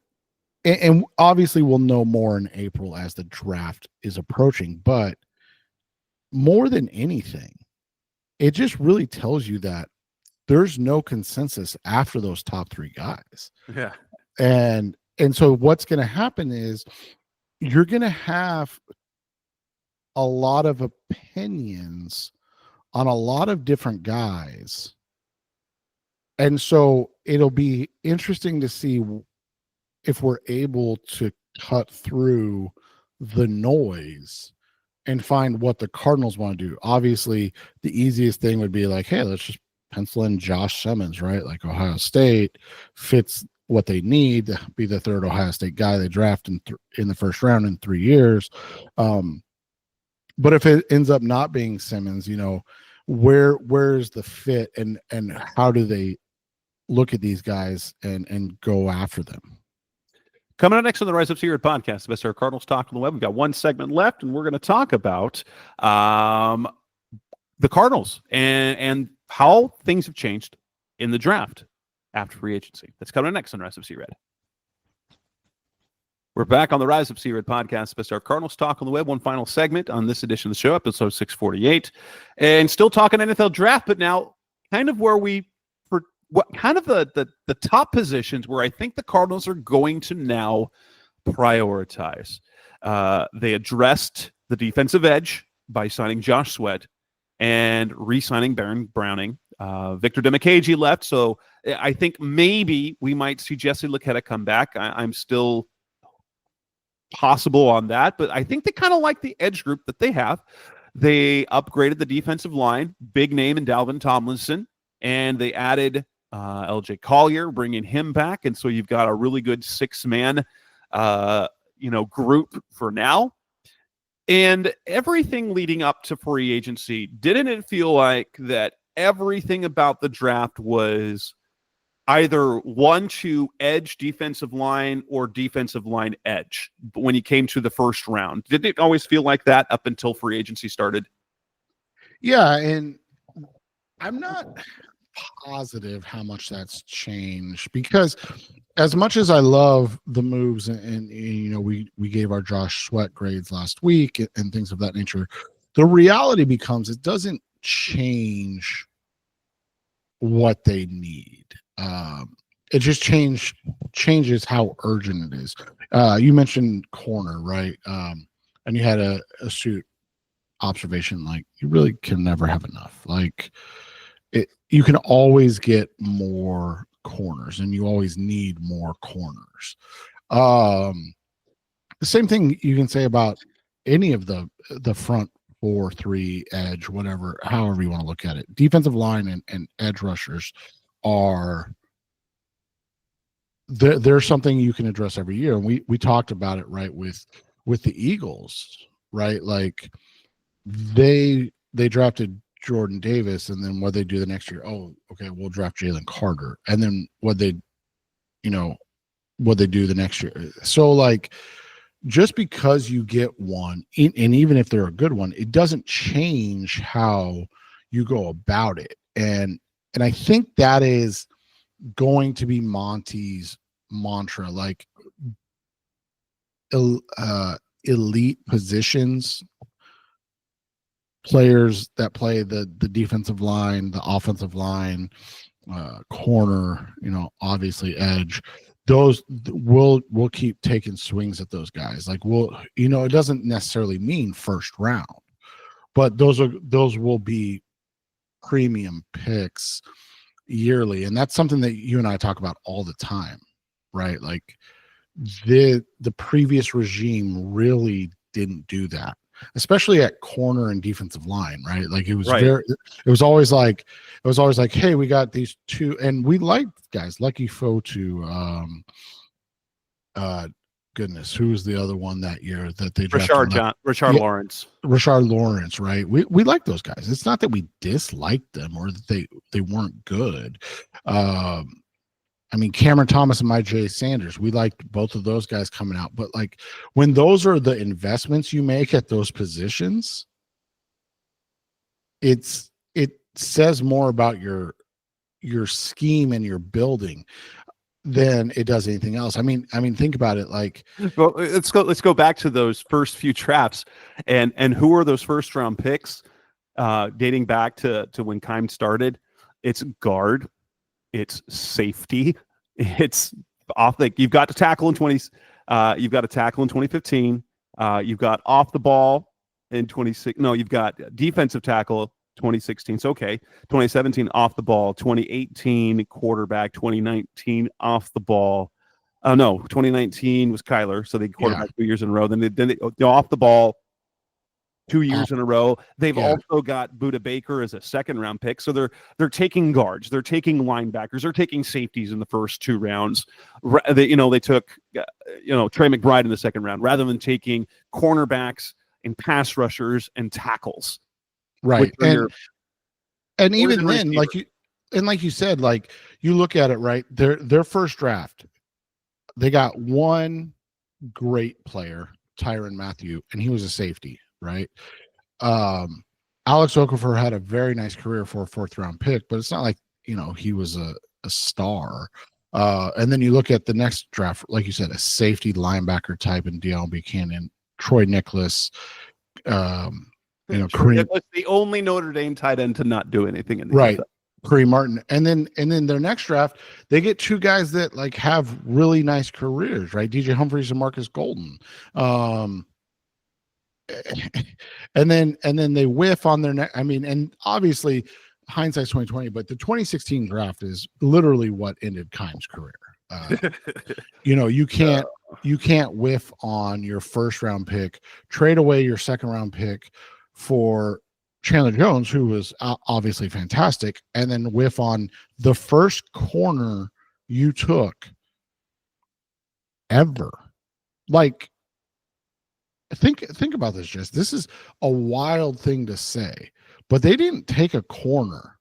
and obviously we'll know more in April as the draft is approaching, but more than anything, it just really tells you that there's no consensus after those top 3 guys. Yeah. And so what's going to happen is you're going to have a lot of opinions on a lot of different guys. And so it'll be interesting to see if we're able to cut through the noise and find what the Cardinals want to do. Obviously, the easiest thing would be like, hey, let's just pencil in Josh Simmons, right? Like Ohio State fits what they need to be the 3rd Ohio State guy they draft in the first round in 3 years. But if it ends up not being Simmons, where's the fit, and how do they look at these guys and go after them? Coming up next on the Rise Up Secret podcast, the best of our Cardinals talk on the web. We've got one segment left, and we're going to talk about the Cardinals and how things have changed in the draft after free agency. That's coming up next on Rise Up C-Red. We're back on the Rise Up C-Red podcast, best of our Cardinals talk on the web. One final segment on this edition of the show, episode 648, and still talking NFL draft, but now kind of where we what kind of the top positions where I think the Cardinals are going to now prioritize. They addressed the defensive edge by signing Josh Sweat and re-signing Baron Browning. Victor Demicagi left, so I think maybe we might see Jesse Luketa come back. I'm still possible on that, but I think they kind of like the edge group that they have. They upgraded the defensive line, big name in Dalvin Tomlinson, and they added LJ Collier, bringing him back, and so you've got a really good six-man group for now. And everything leading up to free agency, didn't it feel like that everything about the draft was either 1-2 edge defensive line or defensive line edge when you came to the first round? Did it always feel like that up until free agency started? Yeah, and I'm not positive how much that's changed, because as much as I love the moves, and we gave our Josh Sweat grades last week and things of that nature, the reality becomes it doesn't change what they need. It just changes how urgent it is. You mentioned corner, right? And you had a astute observation, like you really can never have enough. Like you can always get more corners, and you always need more corners. The same thing you can say about any of the front 4-3 edge, whatever, however you want to look at it. Defensive line and edge rushers are there's something you can address every year, and we talked about it, right, with the Eagles, right? Like they drafted Jordan Davis, and then what they do the next year, oh, okay, we'll draft Jalen Carter, and then what they do the next year. So like, just because you get one, and even if they're a good one, it doesn't change how you go about it. And I think that is going to be Monty's mantra, like elite positions, players that play the defensive line, the offensive line, corner, obviously edge. Those we'll keep taking swings at those guys. Like it doesn't necessarily mean first round, but those will be premium picks yearly, and that's something that you and I talk about all the time, right? Like the previous regime really didn't do that, especially at corner and defensive line, right? Like it was right. It was always like, hey, we got these two, and we liked guys. Lucky Foe to goodness, who was the other one that year that they drafted? Rashard Lawrence. Rashard Lawrence, right? We like those guys. It's not that we disliked them or that they weren't good. I mean, Cameron Thomas and Jay Sanders, we liked both of those guys coming out. But like when those are the investments you make at those positions, it says more about your scheme and your building than it does anything else. I mean, think about it. Like, well, let's go back to those first few drafts, and who are those first round picks, dating back to when Keim started. It's guard, it's safety, it's off. Like you've got to tackle in 2015. You've got off the ball in 26. No, you've got defensive tackle 2016. So okay, 2017 off the ball, 2018 quarterback, 2019 off the ball. Oh no, 2019 was Kyler, so they quarterback 2 years in a row. Then they off the ball 2 years in a row. They've also got Budda Baker as a second round pick. So they're taking guards, they're taking linebackers, they're taking safeties in the first 2 rounds. They took Trey McBride in the second round rather than taking cornerbacks and pass rushers and tackles. Right. And even then, like you said, like you look at it, right? Their first draft, they got one great player, Tyrann Mathieu, and he was a safety, right? Alex Okafor had a very nice career for a 4th round pick, but it's not like, he was a star. And then you look at the next draft, like you said, a safety linebacker type in Deion Buchanan, Troy Nicholas, Kareem, the only Notre Dame tight end to not do anything in the right. NFL. Kareem Martin. And then their next draft, they get two guys that like have really nice careers, right? DJ Humphries and Marcus Golden. And then they whiff on their neck. I mean, and obviously hindsight's 2020, but the 2016 draft is literally what ended Keim's career. You can't whiff on your first round pick, trade away your second round pick for Chandler Jones, who was obviously fantastic, and then whiff on the first corner you took ever. Like, think about this, Jess. This is a wild thing to say, but they didn't take a corner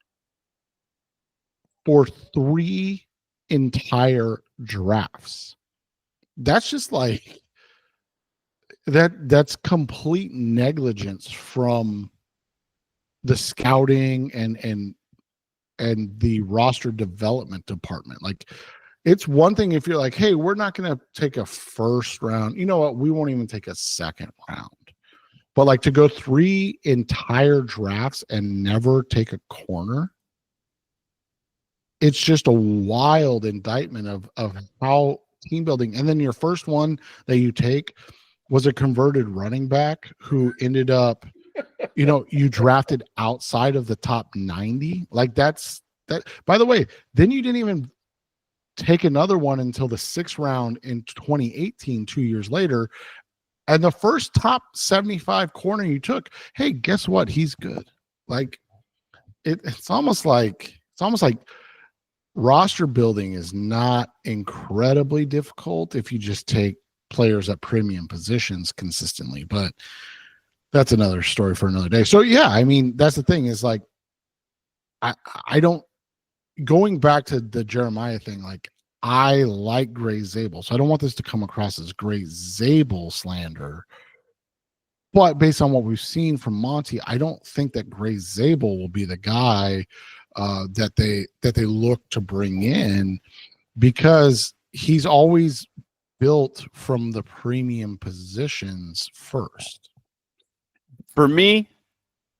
for 3 entire drafts. That's just like that's complete negligence from the scouting and the roster development department. Like, it's one thing if you're like, hey, we're not going to take a first round. You know what? We won't even take a second round. But like, to go 3 entire drafts and never take a corner, it's just a wild indictment of how team building. And then your first one that you take was a converted running back who ended up, you drafted outside of the top 90. Like, that's that. By the way, then you didn't even take another one until the 6th round in 2018, 2 years later. And the first top 75 corner you took, hey, guess what? He's good. Like, it's almost like roster building is not incredibly difficult if you just take players at premium positions consistently, but that's another story for another day. So yeah, I mean, that's the thing is like, I don't, going back to the Jeremiah thing, like, I like Gray Zabel, so I don't want this to come across as Gray Zabel slander. But based on what we've seen from Monty, I don't think that Gray Zabel will be the guy that they look to bring in, because he's always built from the premium positions first. For me,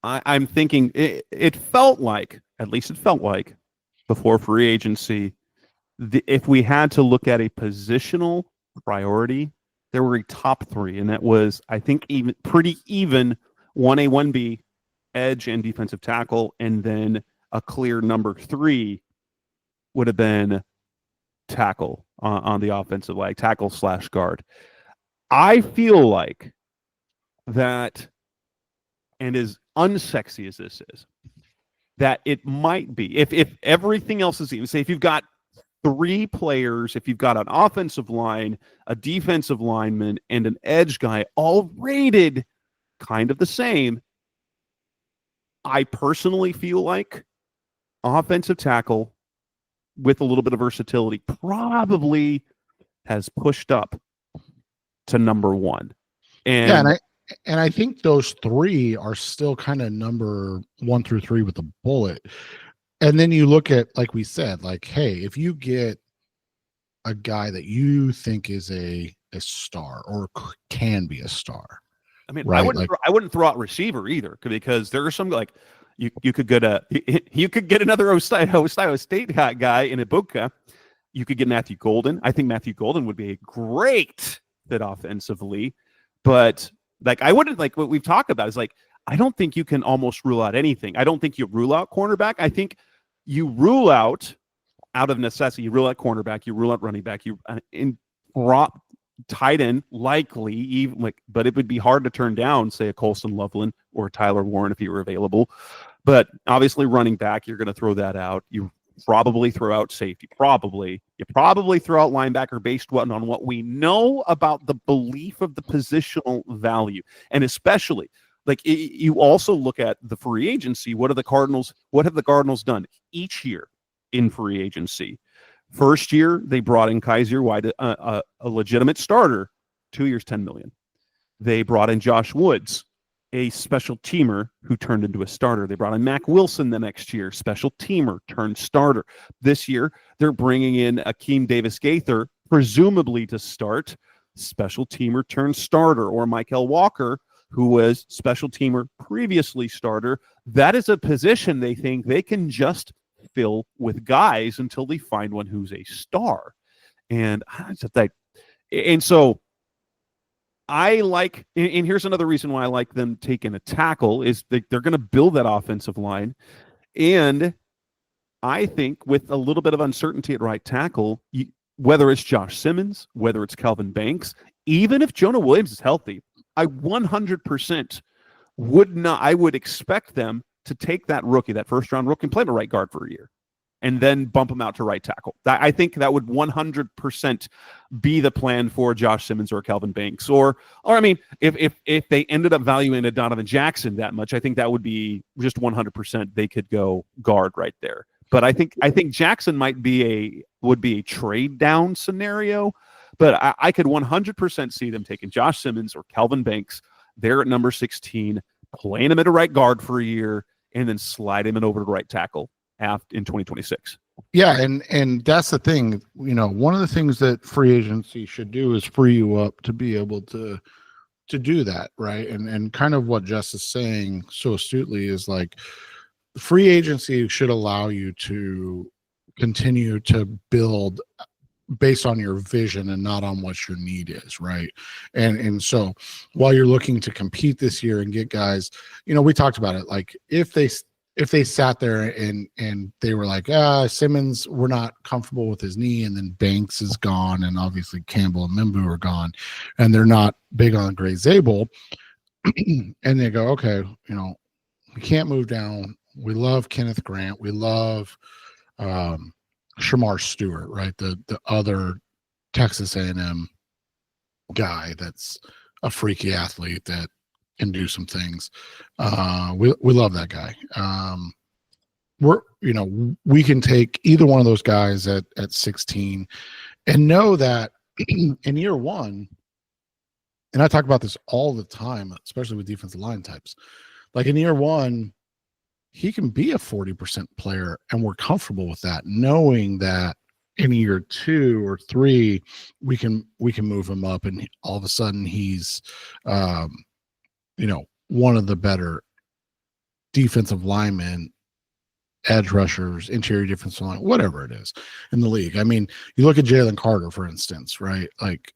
I'm thinking it felt like, at least it felt like, before free agency, if we had to look at a positional priority, there were a top 3, and that was, I think, even pretty even 1A, 1B, edge and defensive tackle, and then a clear number 3 would have been tackle on the offensive line, tackle / guard. I feel like that, and as unsexy as this is, that it might be, if everything else is even, say if you've got 3 players, if you've got an offensive line, a defensive lineman, and an edge guy, all rated kind of the same, I personally feel like offensive tackle with a little bit of versatility probably has pushed up to number 1. And I think those 3 are still kind of number 1 through 3 with a bullet. And then you look at, like we said, like, hey, if you get a guy that you think is a star or can be a star, I mean, right? I wouldn't throw out receiver either, because there are some, like, you could get another Ohio State guy in Ibuka. You could get Matthew Golden. I think Matthew Golden would be a great fit offensively, but like, I wouldn't, like, what we've talked about is like, I don't think you can almost rule out anything. I don't think you rule out cornerback. I think you rule out of necessity. You rule out cornerback. You rule out running back. You tight end, likely, even like, but it would be hard to turn down, say, a Colson Loveland or Tyler Warren if he were available. But obviously, running back, you're going to throw that out. You probably throw out safety. You probably throw out linebacker based on what we know about the belief of the positional value, and especially, like, you also look at the free agency. What have the Cardinals done each year in free agency? First year, they brought in Kaiser White, a legitimate starter, 2 years, $10 million. They brought in Josh Woods, a special teamer who turned into a starter. They brought in Mac Wilson the next year, special teamer turned starter. This year, they're bringing in Akeem Davis-Gaither, presumably to start, special teamer turned starter, or Michael Walker, who was special teamer, previously starter. That is a position they think they can just fill with guys until they find one who's a star. And so I like, and here's another reason why I like them taking a tackle is they're going to build that offensive line. And I think with a little bit of uncertainty at right tackle, whether it's Josh Simmons, whether it's Kelvin Banks, even if Jonah Williams is healthy, I 100% would expect them to take that rookie, that first-round rookie, and play him a right guard for a year, and then bump him out to right tackle. I think that would 100% be the plan for Josh Simmons or Kelvin Banks. Or I mean, if they ended up valuing a Donovan Jackson that much, I think that would be just 100% they could go guard right there. But I think Jackson would be a trade down scenario. But I could 100% see them taking Josh Simmons or Kelvin Banks there at number 16, playing him at a right guard for a year, and then slide him in over to right tackle in 2026. Yeah, and that's the thing. One of the things that free agency should do is free you up to be able to do that, right? And kind of what Jess is saying so astutely is like free agency should allow you to continue to build based on your vision and not on what your need is, right? And so while you're looking to compete this year and get guys, we talked about it, like if they sat there and they were like, Simmons, we're not comfortable with his knee, and then Banks is gone, and obviously Campbell and Mimbu are gone, and they're not big on Gray Zabel, and they go, okay, we can't move down. We love Kenneth Grant. We love Shamar Stewart, right? The other Texas A&M guy that's a freaky athlete that can do some things. We love that guy. We can take either one of those guys at 16 and know that in year one, and I talk about this all the time, especially with defensive line types, like in year one, he can be a 40% player, and we're comfortable with that, knowing that in year 2 or 3, we can move him up, and all of a sudden he's, one of the better defensive linemen, edge rushers, interior defensive line, whatever it is in the league. I mean, you look at Jalen Carter, for instance, right? Like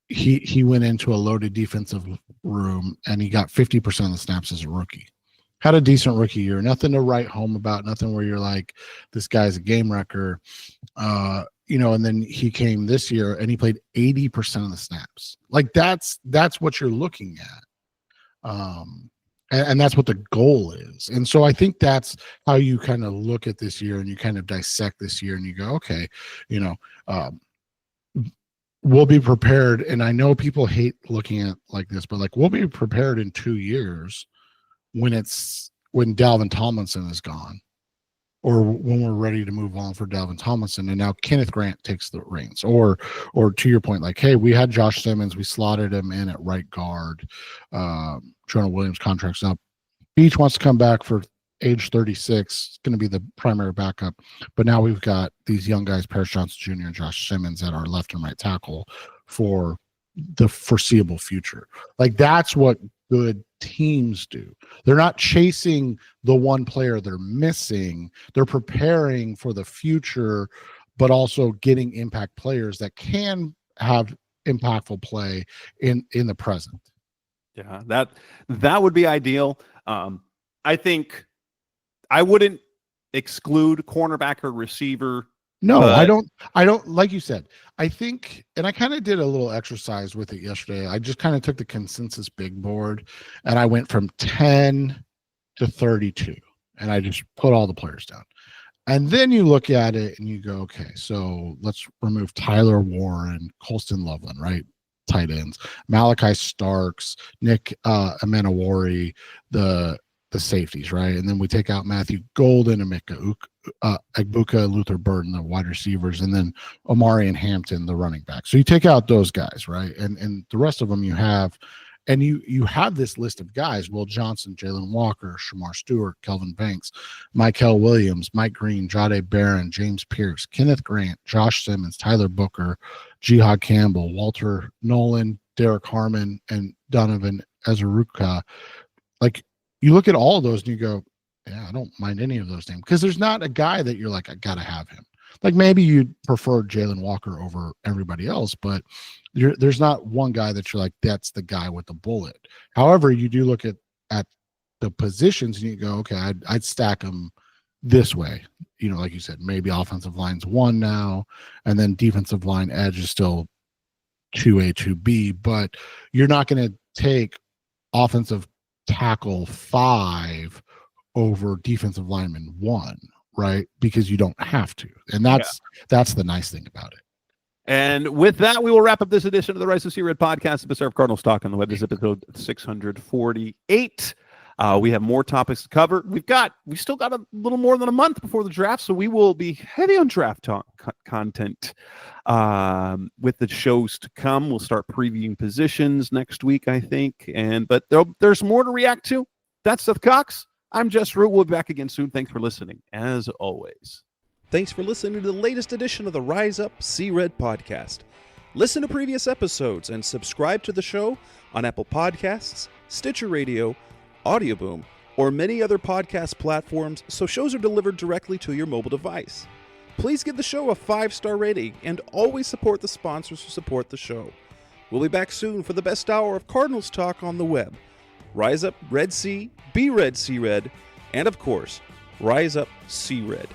he went into a loaded defensive room and he got 50% of the snaps as a rookie. Had a decent rookie year, nothing to write home about, nothing where you're like, this guy's a game wrecker, and then he came this year and he played 80% of the snaps. Like that's what you're looking at. And that's what the goal is. And so I think that's how you kind of look at this year and you kind of dissect this year and you go, okay, we'll be prepared. And I know people hate looking at like this, but like we'll be prepared in 2 years when Dalvin Tomlinson is gone, or when we're ready to move on for Dalvin Tomlinson, and now Kenneth Grant takes the reins, or to your point, like, hey, we had Josh Simmons, we slotted him in at right guard. Jonah Williams contract's up. Beach wants to come back for age 36. It's going to be the primary backup, but now we've got these young guys, Paris Johnson Jr. and Josh Simmons, at our left and right tackle for the foreseeable future. Like that's what good teams do. They're not chasing the one player they're missing. They're preparing for the future, but also getting impact players that can have impactful play in the present. Yeah, that would be ideal. I think I wouldn't exclude cornerback or receiver. No, I don't, like you said, I think, and I kind of did a little exercise with it yesterday. I just kind of took the consensus big board and I went from 10 to 32 and I just put all the players down. And then you look at it and you go, okay, so let's remove Tyler Warren, Colston Loveland, right? Tight ends, Malachi Starks, Nick Amenawari, the safeties, right? And then we take out Matthew Golden, Emeka Egbuka, Luther Burton, the wide receivers, and then Omari and Hampton, the running back. So you take out those guys, right? And the rest of them you have, and you have this list of guys: Will Johnson, Jalen Walker, Shamar Stewart, Kelvin Banks, Michael Williams, Mike Green, Jahdae Barron, James Pierce, Kenneth Grant, Josh Simmons, Tyler Booker, Jihad Campbell, Walter Nolan, Derek Harmon, and Donovan Ezeruka. Like, you look at all of those and you go, Yeah, I don't mind any of those names because there's not a guy that you're like, I gotta have him. Like maybe you'd prefer Jalen Walker over everybody else, but there's not one guy that you're like, that's the guy with the bullet. However, you do look at the positions and you go, okay, I'd stack them this way. Like you said, maybe offensive line's 1 now, and then defensive line edge is still 2A, 2B, but you're not going to take offensive tackle 5 over defensive lineman 1, right? Because you don't have to. And that's the nice thing about it. And with that, we will wrap up this edition of the Rise of C Red podcast, the Serve Cardinals Talk on the web. This is episode 648. We have more topics to cover. We still got a little more than a month before the draft, so we will be heavy on draft talk content with the shows to come. We'll start previewing positions next week, I think. But there's more to react to. That's Seth Cox. I'm Jess Root. We'll be back again soon. Thanks for listening, as always. Thanks for listening to the latest edition of the Rise Up See Red podcast. Listen to previous episodes and subscribe to the show on Apple Podcasts, Stitcher Radio, Audioboom, or many other podcast platforms so shows are delivered directly to your mobile device. Please give the show a 5-star rating and always support the sponsors who support the show. We'll be back soon for the best hour of Cardinals talk on the web. Rise up, Red Sea, be Red, See Red, and of course, Rise up, See Red.